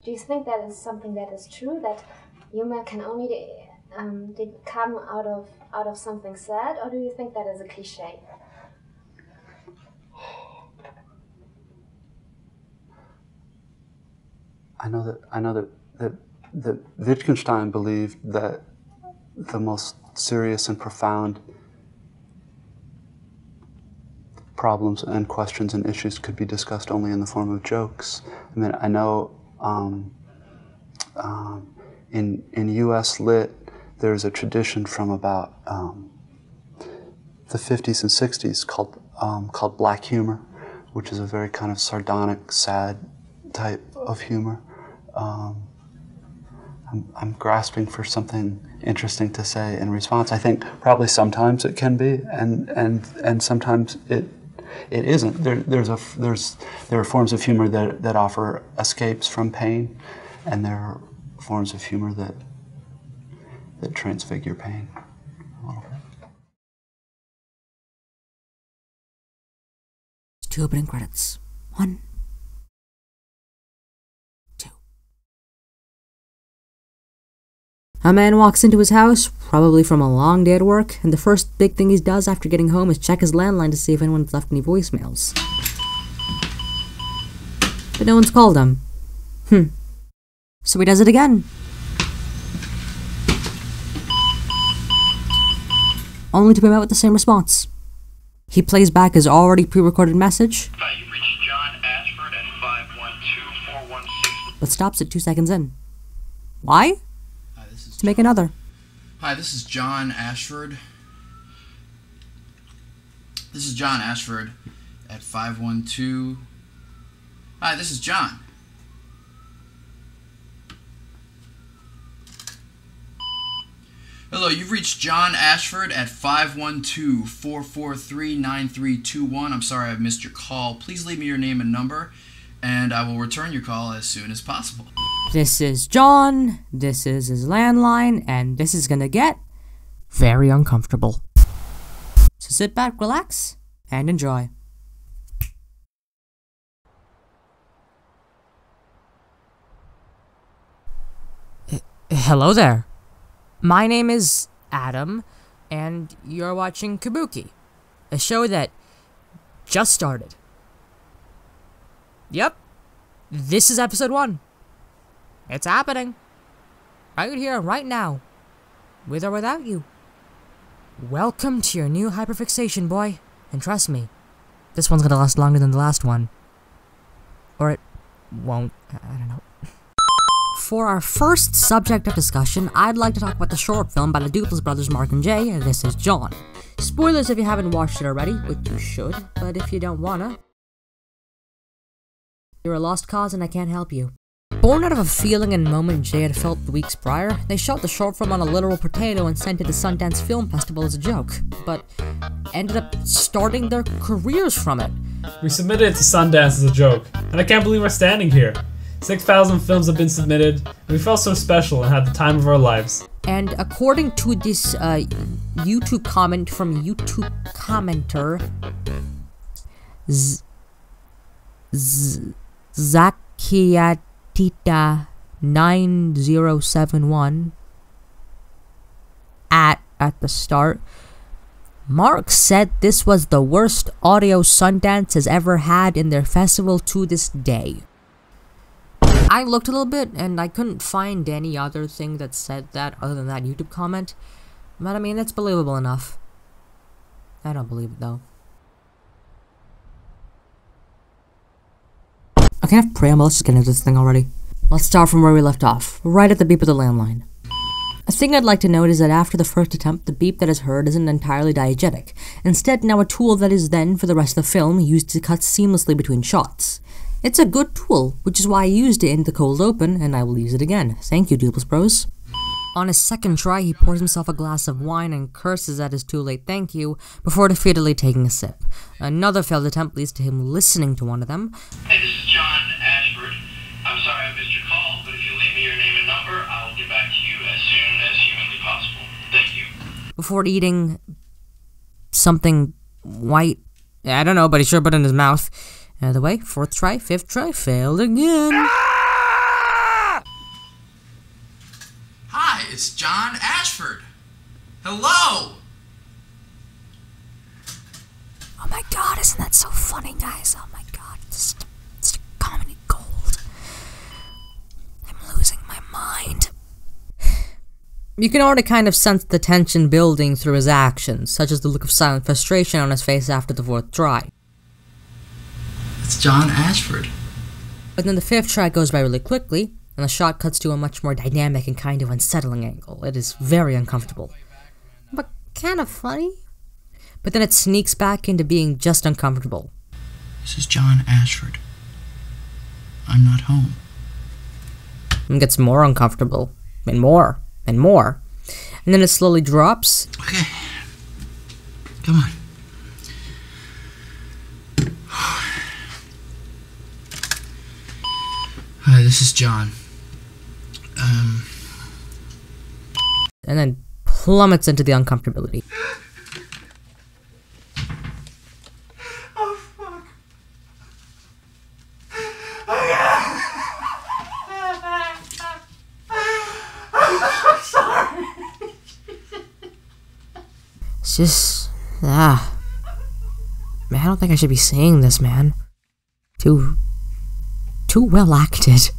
Do you think that is something that is true, that humor can only come out of something sad, or do you think that is a cliche? I know that Wittgenstein believed that the most serious and profound problems and questions and issues could be discussed only in the form of jokes. I mean, I know in U.S. lit, there's a tradition from about the 50s and 60s called black humor, which is a very kind of sardonic, sad type of humor. I'm grasping for something interesting to say in response. I think probably sometimes it can be, and sometimes it isn't. There are forms of humor that offer escapes from pain, and there are forms of humor that transfigure pain a little bit. 2 opening credits. 1, 2. A man walks into his house, probably from a long day at work, and the first big thing he does after getting home is check his landline to see if anyone's left any voicemails. But no one's called him. So he does it again. Only to be met with the same response. He plays back his already pre-recorded message, You've reached John Ashford at 512-416. but stops at 2 seconds in. Why? To make another. Hi, this is John Ashford. This is John Ashford at 512. Hi, this is John. Hello, you've reached John Ashford at 512-443-9321. I'm sorry I've missed your call. Please leave me your name and number, and I will return your call as soon as possible. This is John, this is his landline, and this is gonna get very uncomfortable. So sit back, relax, and enjoy. Hello there. My name is Adam, and you're watching Kabuki, a show that just started. Yep, this is episode 1. It's happening. Right here, right now. With or without you. Welcome to your new hyperfixation, boy. And trust me, this one's gonna last longer than the last one. Or it won't. I don't know. For our first subject of discussion, I'd like to talk about the short film by the Duplass brothers Mark and Jay, and This Is John. Spoilers if you haven't watched it already, which you should, but if you don't wanna, you're a lost cause and I can't help you. Born out of a feeling and moment Jay had felt the weeks prior, they shot the short film on a literal potato and sent it to Sundace Film Festival as a joke, but ended up starting their careers from it. We submitted it to Sundance as a joke, and I can't believe we're standing here. 6,000 films have been submitted, and we felt so special and had the time of our lives. And according to this YouTube comment from YouTube commenter, Zakiatita9071 at the start, Mark said this was the worst audio Sundance has ever had in their festival to this day. I looked a little bit and I couldn't find any other thing that said that other than that YouTube comment, but I mean, it's believable enough. I don't believe it though. Okay, enough preamble, let's just get into this thing already. Let's start from where we left off, right at the beep of the landline. A thing I'd like to note is that after the first attempt, the beep that is heard isn't entirely diegetic, instead now a tool that is then, for the rest of the film, used to cut seamlessly between shots. It's a good tool, which is why I used it in the cold open, and I will use it again. Thank you, Duplass Bros. On his second try, he pours himself a glass of wine and curses at his too late thank you, before defeatedly taking a sip. Another failed attempt leads to him listening to one of them. Hey, this is John Ashford. I'm sorry I missed your call, but if you leave me your name and number, I'll get back to you as soon as humanly possible. Thank you. Before eating something white. I don't know, but he sure put it in his mouth. Either way, 4th try, 5th try, failed again. It's John Ashford. Hello! Oh my god, isn't that so funny, guys? Oh my god, it's comedy gold. I'm losing my mind. You can already kind of sense the tension building through his actions, such as the look of silent frustration on his face after the fourth try. It's John Ashford. But then the fifth try goes by really quickly, and the shot cuts to a much more dynamic and kind of unsettling angle. It is very uncomfortable, but kind of funny. But then it sneaks back into being just uncomfortable. This is John Ashford. I'm not home. And gets more uncomfortable, and more, and more. And then it slowly drops. Okay. Come on. Hi, this is John. And then plummets into the uncomfortability. Oh, fuck. I'm sorry. It's just, man, I don't think I should be saying this, man. Too well acted.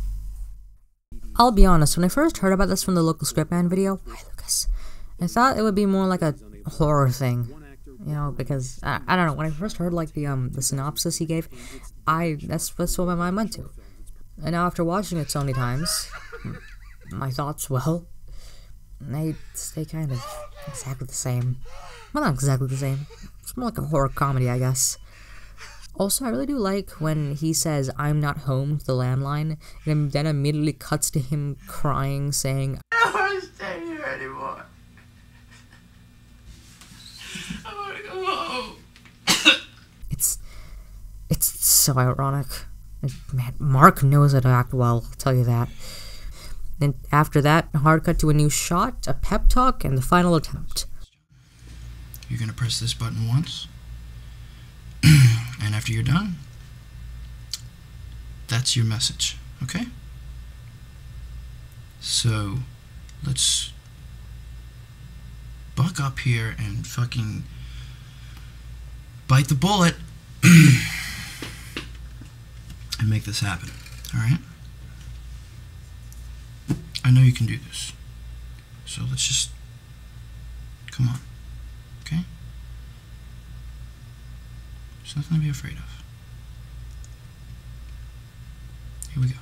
I'll be honest, when I first heard about this from the local Scriptman video, hi Lucas, I thought it would be more like a horror thing, you know, because, I don't know, when I first heard, like, the synopsis he gave, that's what my mind went to. And now after watching it so many times, my thoughts, well, they stay kind of exactly the same. Well, not exactly the same. It's more like a horror comedy, I guess. Also, I really do like when he says, "I'm not home," to the landline, and then immediately cuts to him crying, saying, I don't want to stay here anymore. I want to go home. It's so ironic. Man, Mark knows how to act well, I'll tell you that. Then after that, a hard cut to a new shot, a pep talk, and the final attempt. You're going to press this button once. And after you're done, that's your message, okay? So, let's buck up here and fucking bite the bullet and make this happen, alright? I know you can do this. So let's just, come on, okay? There's nothing to be afraid of. Here we go.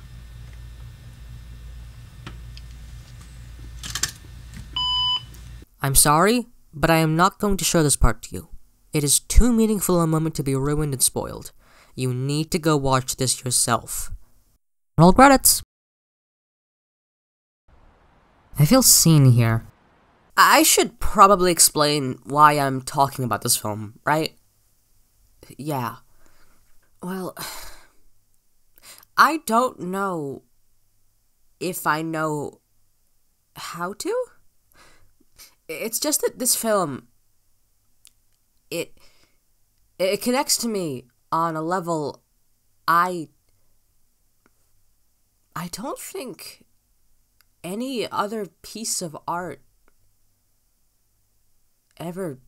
I'm sorry, but I am not going to show this part to you. It is too meaningful a moment to be ruined and spoiled. You need to go watch this yourself. Roll credits. I feel seen here. I should probably explain why I'm talking about this film, right? Yeah. Well, I don't know if I know how to. It's just that this film, it connects to me on a level I don't think any other piece of art ever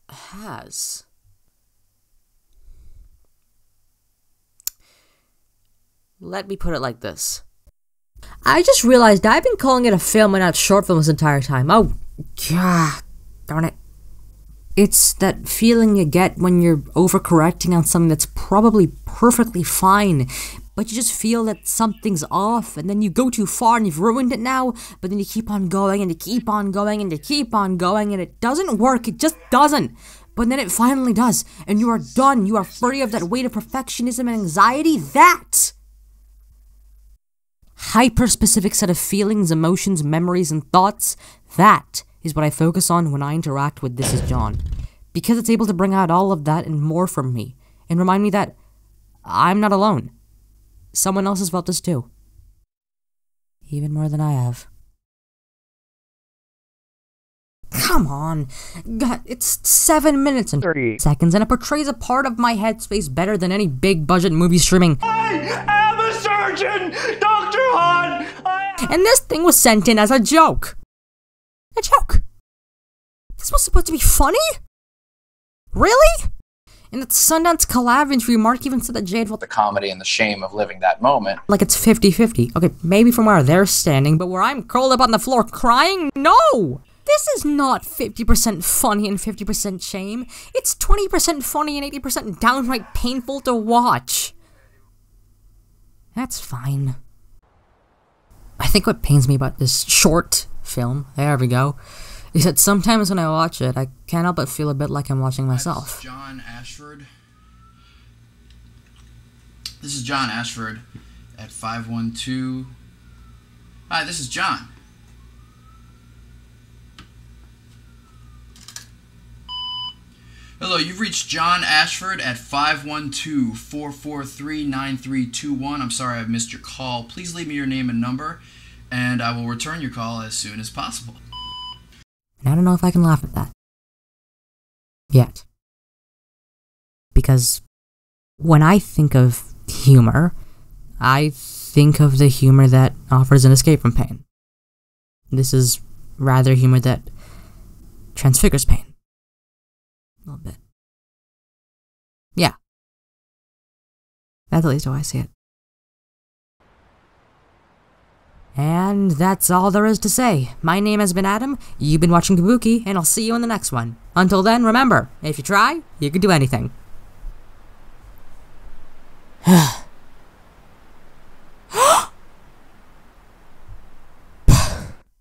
has. Let me put it like this. I just realized I've been calling it a film and not short film this entire time. Oh, God, darn it. It's that feeling you get when you're overcorrecting on something that's probably perfectly fine, but you just feel that something's off, and then you go too far and you've ruined it now, but then you keep on going, and you keep on going, and you keep on going, and it doesn't work, it just doesn't. But then it finally does, and you are done, you are free of that weight of perfectionism and anxiety. That hyper-specific set of feelings, emotions, memories, and thoughts, that is what I focus on when I interact with This Is John. Because it's able to bring out all of that and more from me, and remind me that I'm not alone. Someone else has felt this too. Even more than I have. Come on. God, it's 7 minutes and 30 seconds, and it portrays a part of my headspace better than any big-budget movie streaming. I am a surgeon! Dr. Han! And this thing was sent in as a joke. A joke. This was supposed to be funny? Really? In that Sundace Collab interview, Mark even said that Jade felt The comedy and the shame of living that moment. like it's 50-50. Okay, maybe from where they're standing, but where I'm curled up on the floor crying? No! This is not 50% funny and 50% shame. It's 20% funny and 80% downright painful to watch. That's fine. I think what pains me about this short film, there we go, is that sometimes when I watch it, I can't help but feel a bit like I'm watching myself. John Ashford. This is John Ashford at 512. Hi, this is John. Hello, you've reached John Ashford at 512-443-9321. I'm sorry I've missed your call. Please leave me your name and number, and I will return your call as soon as possible. And I don't know if I can laugh at that. Yet. Because when I think of humor, I think of the humor that offers an escape from pain. This is rather humor that transfigures pain. A little bit. Yeah. That's at least how I see it. And that's all there is to say. My name has been Adam, you've been watching Kabuki, and I'll see you in the next one. Until then, remember, if you try, you can do anything.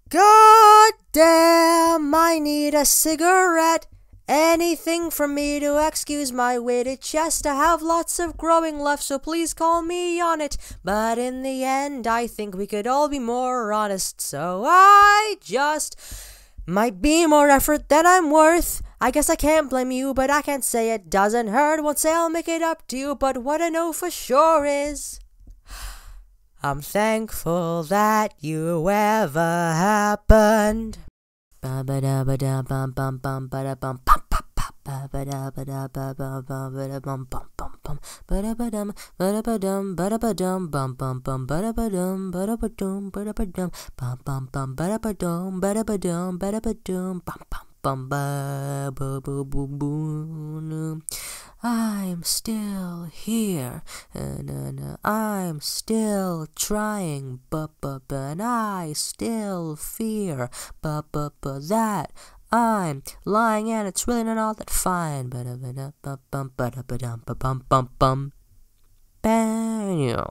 God damn, I need a cigarette. Anything for me to excuse my weighted chest. I have lots of growing left, so please call me on it. But in the end, I think we could all be more honest. So I just might be more effort than I'm worth. I guess I can't blame you, but I can't say it doesn't hurt. Won't say I'll make it up to you, but what I know for sure is I'm thankful that you ever happened. I'm still here, and I'm still trying, and I still fear, that I'm lying and it's really not all that fine. Bam.